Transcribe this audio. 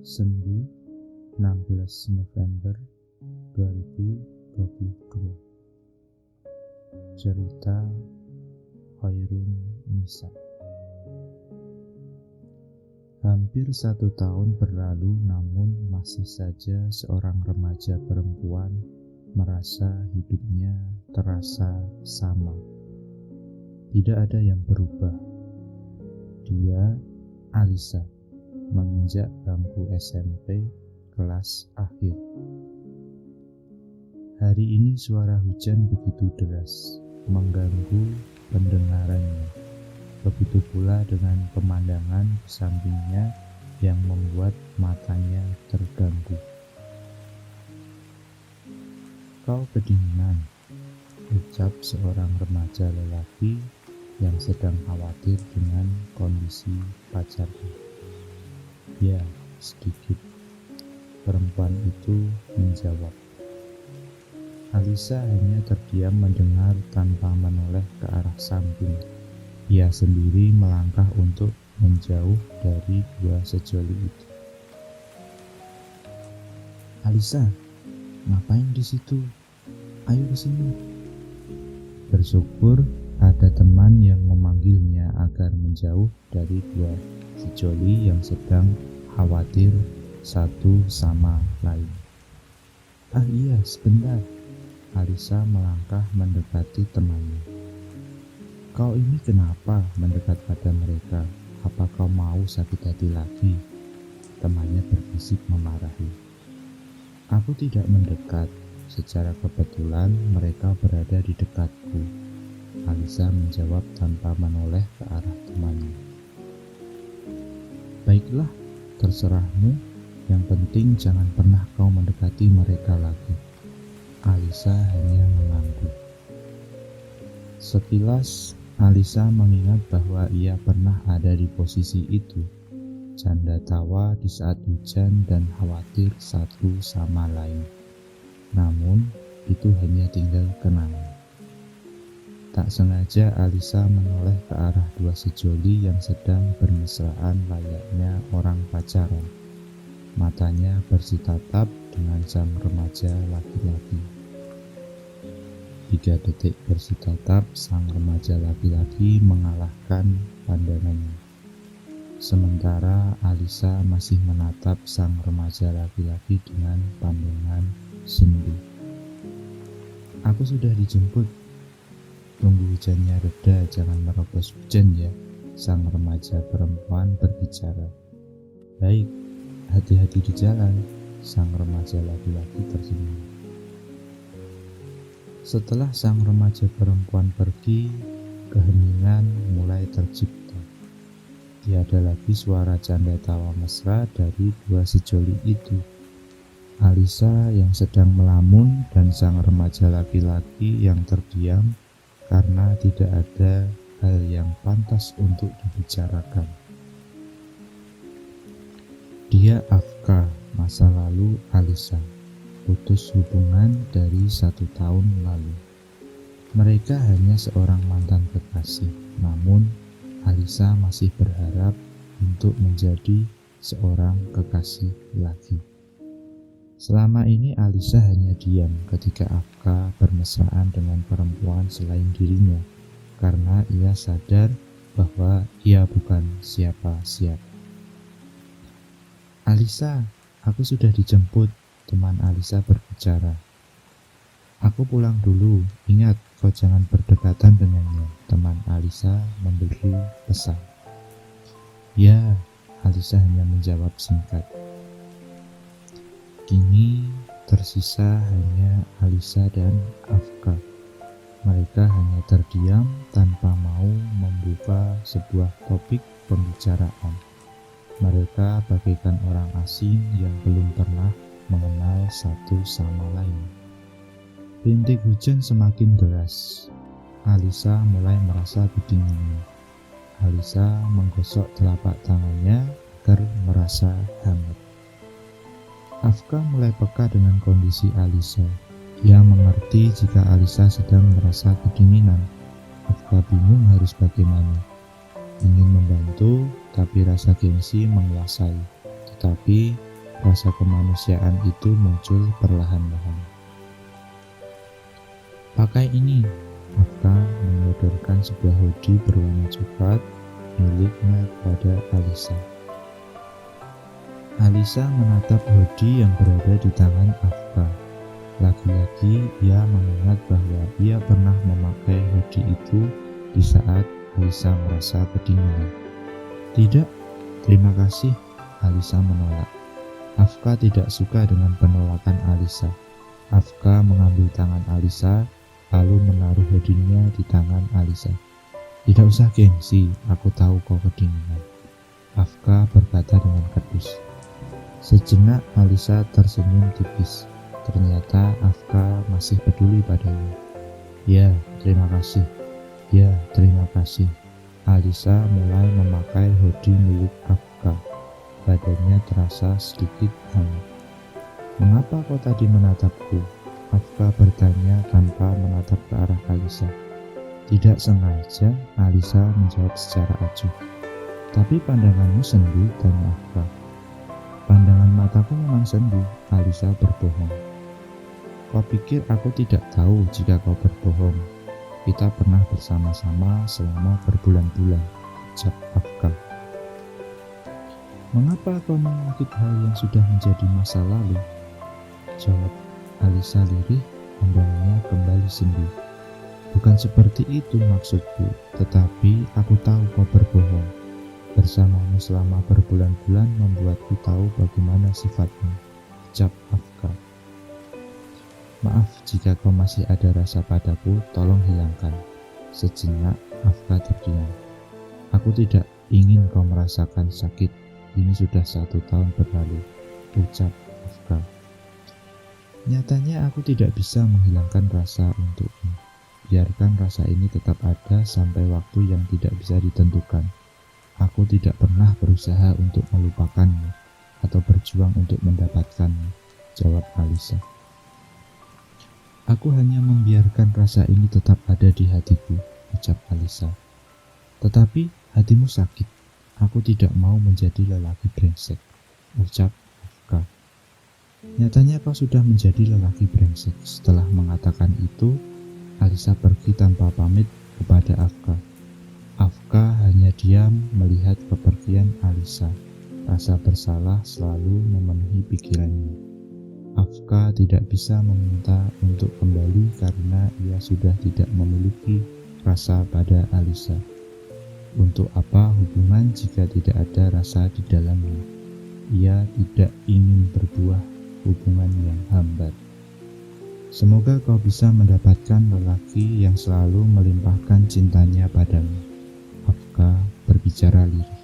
Sendu 16 November 2022. Cerita Khairun Nisa. Hampir 1 tahun berlalu, namun masih saja seorang remaja perempuan merasa hidupnya terasa sama. Tidak ada yang berubah. Dia, Alisa, menginjak bangku SMP kelas akhir. Hari ini suara hujan begitu deras, mengganggu pendengarannya. Begitu pula dengan pemandangan di sampingnya yang membuat matanya terganggu. "Kau kedinginan," ucap seorang remaja lelaki yang sedang khawatir dengan kondisi pacarnya. "Ya, sedikit," perempuan itu menjawab. Alisa hanya terdiam mendengar tanpa menoleh ke arah samping. Ia sendiri melangkah untuk menjauh dari dua sejoli itu. "Alisa, ngapain di situ? Ayo ke sini." Bersyukur ada teman yang memanggilnya agar menjauh dari dua sejoli yang sedang khawatir satu sama lain. "Ah iya, sebentar." Alisa melangkah mendekati temannya. "Kau ini kenapa mendekat pada mereka? Apa kau mau sakit hati lagi?" Temannya berbisik memarahi. "Aku tidak mendekat. Secara kebetulan mereka berada di dekatku." Alisa menjawab tanpa menoleh ke arah temannya. "Baiklah, terserahmu. Yang penting jangan pernah kau mendekati mereka lagi." Alisa hanya mengangguk. Sekilas Alisa mengingat bahwa ia pernah ada di posisi itu, canda tawa di saat hujan dan khawatir satu sama lain. Namun itu hanya tinggal kenangan. Tak sengaja Alisa menoleh ke arah dua sejoli yang sedang bermesraan layaknya orang pacaran. Matanya bersitatap dengan sang remaja laki-laki. 3 detik bersitatap, sang remaja laki-laki mengalahkan pandangannya. Sementara Alisa masih menatap sang remaja laki-laki dengan pandangan sendu. "Aku sudah dijemput. Tunggu hujannya reda, jangan merobos hujan ya," sang remaja perempuan berbicara. "Baik, hati-hati di jalan," sang remaja laki-laki tersenyum. Setelah sang remaja perempuan pergi, keheningan mulai tercipta. Tiada lagi suara canda tawa mesra dari dua sejoli itu. Alisa yang sedang melamun dan sang remaja laki-laki yang terdiam karena tidak ada hal yang pantas untuk dibicarakan. Dia Afka, masa lalu Alisa, putus hubungan dari 1 tahun lalu. Mereka hanya seorang mantan kekasih, namun Alisa masih berharap untuk menjadi seorang kekasih lagi. Selama ini Alisa hanya diam ketika Afka bermesraan dengan perempuan selain dirinya, karena ia sadar bahwa ia bukan siapa-siapa. "Alisa, aku sudah dijemput," teman Alisa berbicara. "Aku pulang dulu, ingat kau jangan berdekatan dengannya," teman Alisa memberi pesan. "Ya," Alisa hanya menjawab singkat. Kini tersisa hanya Alisa dan Afka. Mereka hanya terdiam tanpa mau membuka sebuah topik pembicaraan. Mereka bagaikan orang asing yang belum pernah mengenal satu sama lain. Rintik hujan semakin deras. Alisa mulai merasa kedinginan. Alisa menggosok telapak tangannya agar merasa hangat. Afka mulai peka dengan kondisi Alisa. Ia mengerti jika Alisa sedang merasa kedinginan. Afka bingung harus bagaimana. Ingin membantu, tapi rasa gengsi menguasai. Tetapi rasa kemanusiaan itu muncul perlahan-lahan. Pakai ini, Afka menyodorkan sebuah hoodie berwarna coklat miliknya kepada Alisa. Alisa menatap hoodie yang berada di tangan Afka. Lagi-lagi ia mengingat bahwa ia pernah memakai hoodie itu di saat Alisa merasa kedinginan. Tidak, terima kasih, Alisa menolak. Afka tidak suka dengan penolakan Alisa. Afka mengambil tangan Alisa lalu menaruh hoodie-nya di tangan Alisa. Tidak usah gengsi, aku tahu kau kedinginan, Afka berkata dengan ketus. Sejenak Alisa tersenyum tipis. Ternyata Afka masih peduli padanya. Ya, terima kasih. Ya, terima kasih. Alisa mulai memakai hoodie milik Afka. Badannya terasa sedikit hangat. Mengapa kau tadi menatapku? Afka bertanya tanpa menatap ke arah Alisa. Tidak sengaja, Alisa menjawab secara acuh. Tapi pandanganmu sendu, tanya Afka. Pandangan mataku memang sendu, Alisa berbohong. Kau pikir aku tidak tahu jika kau berbohong? Kita pernah bersama-sama selama berbulan-bulan, ucap Afka. Mengapa kau mengungkit hal yang sudah menjadi masa lalu? Jawab Alisa lirih, pandangannya kembali sendu. Bukan seperti itu maksudku, tetapi aku tahu kau berbohong. Bersamamu selama berbulan-bulan membuatku tahu bagaimana sifatmu, ucap Afka. Maaf jika kau masih ada rasa padaku, tolong hilangkan. Sejenak Afka terdiam. Aku tidak ingin kau merasakan sakit. Ini sudah 1 tahun berlalu, ucap Afka. Nyatanya aku tidak bisa menghilangkan rasa untukmu. Biarkan rasa ini tetap ada sampai waktu yang tidak bisa ditentukan. Aku tidak pernah berusaha untuk melupakanmu atau berjuang untuk mendapatkanmu, jawab Alisa. Aku hanya membiarkan rasa ini tetap ada di hatiku, ucap Alisa. Tetapi hatimu sakit. Aku tidak mau menjadi lelaki brengsek, ucap Afka. Nyatanya kau sudah menjadi lelaki brengsek. Setelah mengatakan itu, Alisa pergi tanpa pamit kepada Afka. Afka hanya diam melihat kepergian Alisa. Rasa bersalah selalu memenuhi pikirannya. Afka tidak bisa meminta untuk kembali karena ia sudah tidak memiliki rasa pada Alisa. Untuk apa hubungan jika tidak ada rasa di dalamnya? Ia tidak ingin berbuah hubungan yang hambar. Semoga kau bisa mendapatkan lelaki yang selalu melimpahkan cintanya padamu. Afka berbicara lirih.